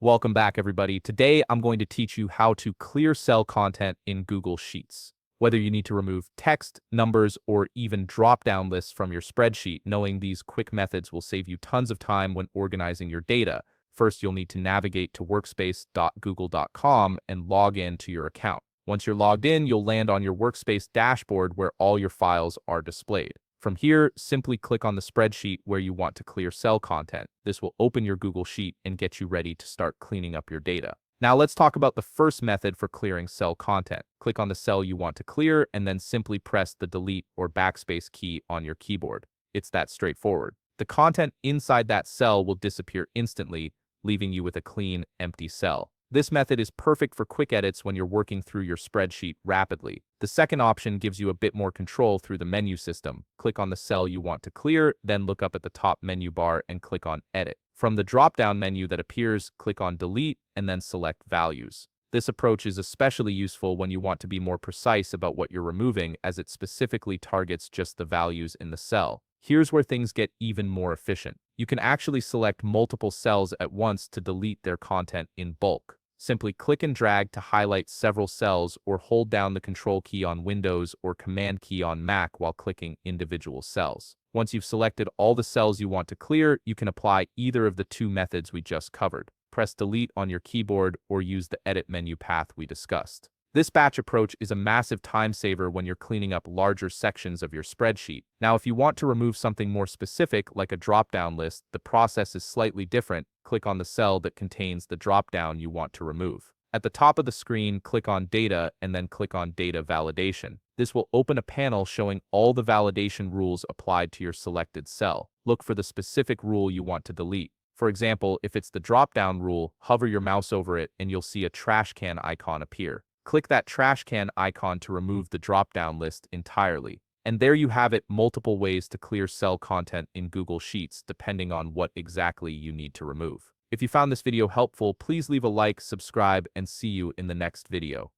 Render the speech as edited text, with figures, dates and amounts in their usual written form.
Welcome back, everybody. Today, I'm going to teach you how to clear cell content in Google Sheets. Whether you need to remove text, numbers, or even drop-down lists from your spreadsheet, knowing these quick methods will save you tons of time when organizing your data. First, you'll need to navigate to workspace.google.com and log in to your account. Once you're logged in, you'll land on your Workspace dashboard where all your files are displayed. From here, simply click on the spreadsheet where you want to clear cell content. This will open your Google Sheet and get you ready to start cleaning up your data. Now let's talk about the first method for clearing cell content. Click on the cell you want to clear and then simply press the Delete or Backspace key on your keyboard. It's that straightforward. The content inside that cell will disappear instantly, leaving you with a clean, empty cell. This method is perfect for quick edits when you're working through your spreadsheet rapidly. The second option gives you a bit more control through the menu system. Click on the cell you want to clear, then look up at the top menu bar and click on Edit. From the drop-down menu that appears, click on Delete and then select Values. This approach is especially useful when you want to be more precise about what you're removing, as it specifically targets just the values in the cell. Here's where things get even more efficient. You can actually select multiple cells at once to delete their content in bulk. Simply click and drag to highlight several cells or hold down the Control key on Windows or Command key on Mac while clicking individual cells. Once you've selected all the cells you want to clear, you can apply either of the two methods we just covered. Press Delete on your keyboard or use the Edit menu path we discussed. This batch approach is a massive time saver when you're cleaning up larger sections of your spreadsheet. Now, if you want to remove something more specific, like a drop-down list, the process is slightly different. Click on the cell that contains the drop-down you want to remove. At the top of the screen, click on Data and then click on Data Validation. This will open a panel showing all the validation rules applied to your selected cell. Look for the specific rule you want to delete. For example, if it's the drop-down rule, hover your mouse over it and you'll see a trash can icon appear. Click that trash can icon to remove the drop-down list entirely. And there you have it, multiple ways to clear cell content in Google Sheets depending on what exactly you need to remove. If you found this video helpful, please leave a like, subscribe, and see you in the next video.